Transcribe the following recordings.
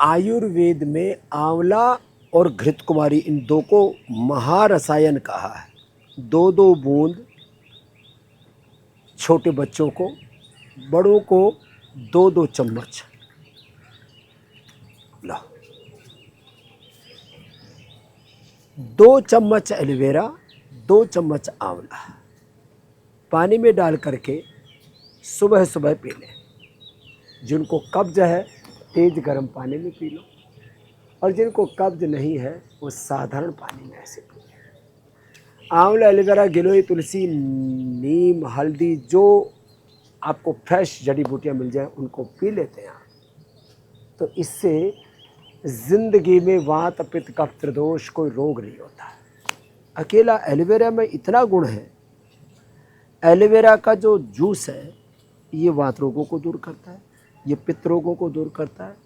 आयुर्वेद में आंवला और घृत कुमारी इन दो को महारसायन कहा है। 2-2 बूंद छोटे बच्चों को, बड़ों को 2-2 चम्मच। ला 2 चम्मच एलोवेरा, 2 चम्मच आंवला पानी में डाल करके सुबह सुबह पी लें। जिनको कब्ज है तेज गर्म पानी में पी लो, और जिनको कब्ज नहीं है वो साधारण पानी में ऐसे पी लें। आंवला, एलोवेरा, गिलोय, तुलसी, नीम, हल्दी, जो आपको फ्रेश जड़ी बूटियाँ मिल जाए उनको पी लेते हैं आप, तो इससे ज़िंदगी में वात, पित्त, कफ, त्रिदोष कोई रोग नहीं होता। अकेला एलोवेरा में इतना गुण है, एलोवेरा का जो जूस है ये वात रोगों को दूर करता है, ये पित्त रोगों को दूर करता है,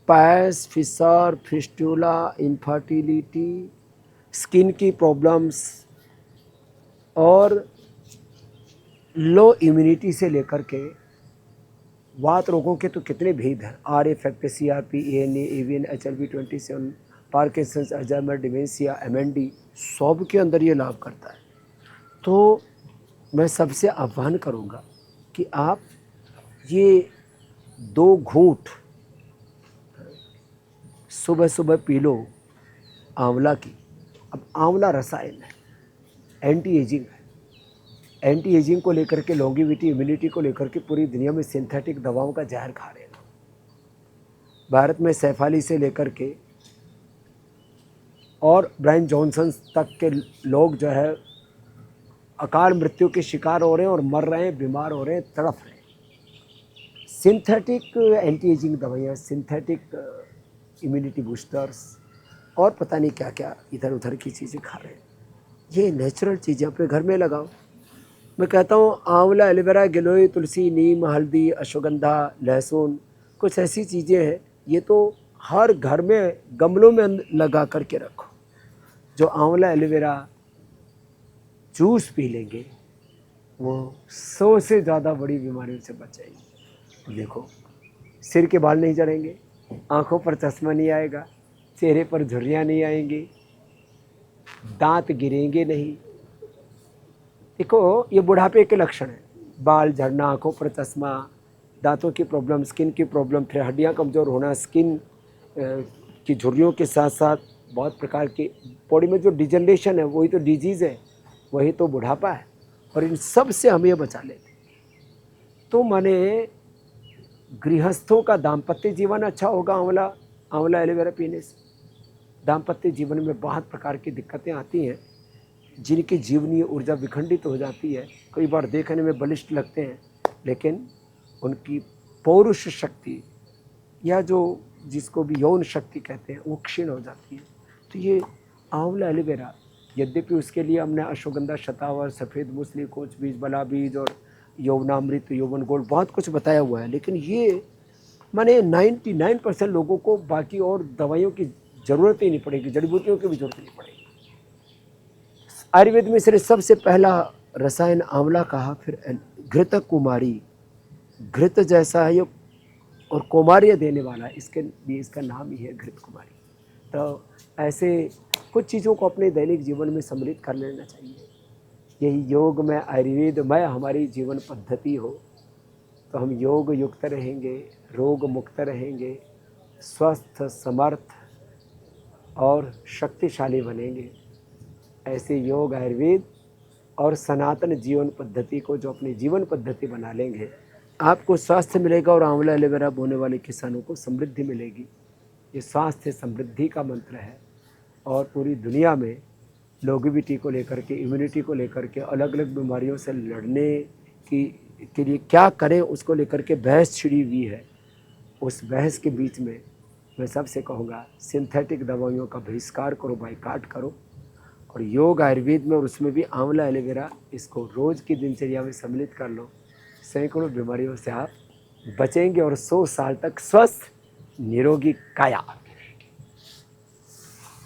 पैस, फिसर, फिस्टुला, इनफर्टिलिटी, स्किन की प्रॉब्लम्स और लो इम्यूनिटी से लेकर के वात रोगों के तो कितने भेद हैं। Are effect, CRP, ANA, AVN, HLV27, Parkinson's, Alzheimer, dementia, MND, सब के अंदर ये लाभ करता है। तो मैं सबसे आह्वान करूँगा कि आप ये 2 घूंट सुबह सुबह पी लो आंवला की। अब आंवला रसायन है, एंटी एजिंग है। एंटी एजिंग को लेकर के, लॉन्गिविटी, इम्यूनिटी को लेकर के पूरी दुनिया में सिंथेटिक दवाओं का जहर खा रहे हैं। भारत में सैफाली से लेकर के और ब्रायन जॉनसन तक के लोग जो है अकाल मृत्यु के शिकार हो रहे हैं और मर रहे हैं, बीमार हो रहे हैं, तड़फ रहे हैं। सिंथेटिक एंटी एजिंग दवाइयाँ, सिंथेटिक इम्यूनिटी बूस्टर्स और पता नहीं क्या क्या इधर उधर की चीज़ें खा रहे हैं। ये नेचुरल चीज़ें अपने घर में लगाओ। मैं कहता हूँ आंवला, एलोवेरा, गिलोय, तुलसी, नीम, हल्दी, अश्वगंधा, लहसुन, कुछ ऐसी चीज़ें हैं, ये तो हर घर में गमलों में लगा करके रखो। जो आंवला, एलोवेरा जूस पी लेंगे वो 100 से ज़्यादा बड़ी बीमारियों से बचाएंगे। देखो, सिर के बाल नहीं झड़ेंगे, आँखों पर चश्मा नहीं आएगा, चेहरे पर झुर्रियाँ नहीं आएंगी, दांत गिरेंगे नहीं। देखो, ये बुढ़ापे के लक्षण हैं, बाल झड़ना, आँखों पर चश्मा, दांतों की प्रॉब्लम, स्किन की प्रॉब्लम, फिर हड्डियाँ कमज़ोर होना, स्किन की झुर्रियों के साथ साथ बहुत प्रकार की बॉडी में जो डिजनरेशन है वही तो डिजीज़ है, वही तो बुढ़ापा है, और इन सब से हमें बचा लेते। तो माने गृहस्थों का दाम्पत्य जीवन अच्छा होगा आंवला एलोवेरा पीने से। दाम्पत्य जीवन में बहुत प्रकार की दिक्कतें आती हैं, जिनकी जीवनीय ऊर्जा विखंडित हो जाती है। कई बार देखने में बलिष्ठ लगते हैं, लेकिन उनकी पौरुष शक्ति या जो जिसको भी यौन शक्ति कहते हैं वो क्षीण हो जाती है। तो ये आंवला, एलोवेरा, यद्यपि उसके लिए हमने अश्वगंधा, शतावर, सफ़ेद मूसली, कोच बीज, बला बीज और यौवनामृत, यौवन गोल्ड बहुत कुछ बताया हुआ है, लेकिन ये माने 99% लोगों को बाकी और दवाइयों की ज़रूरत ही नहीं पड़ेगी, जड़ी बूटियों की भी ज़रूरत नहीं पड़ेगी। आयुर्वेद में इसने सबसे पहला रसायन आंवला कहा, फिर घृत कुमारी। घृत जैसा है ये और कुमार्य देने वाला है, इसके लिए इसका नाम ही है घृत कुमारी। तो ऐसे कुछ चीज़ों को अपने दैनिक जीवन में सम्मिलित कर लेना चाहिए। यही योग में, आयुर्वेद में हमारी जीवन पद्धति हो तो हम योग युक्त रहेंगे, रोग मुक्त रहेंगे, स्वस्थ, समर्थ और शक्तिशाली बनेंगे। ऐसे योग, आयुर्वेद और सनातन जीवन पद्धति को जो अपनी जीवन पद्धति बना लेंगे, आपको स्वास्थ्य मिलेगा और आंवला, एलोवेरा बोने वाले किसानों को समृद्धि मिलेगी। ये स्वास्थ्य समृद्धि का मंत्र है, और पूरी दुनिया में लॉन्गेविटी को लेकर के, इम्यूनिटी को लेकर के, अलग अलग बीमारियों से लड़ने के लिए क्या करें उसको लेकर के बहस छिड़ी हुई है। उस बहस के बीच में मैं सबसे कहूँगा, सिंथेटिक दवाइयों का बहिष्कार करो, बाइकाट करो, और योग, आयुर्वेद में और उसमें भी आंवला, एलोवेरा, इसको रोज़ की दिनचर्या में सम्मिलित कर लो। सैकड़ों बीमारियों से आप बचेंगे और 100 साल तक स्वस्थ निरोगी काया।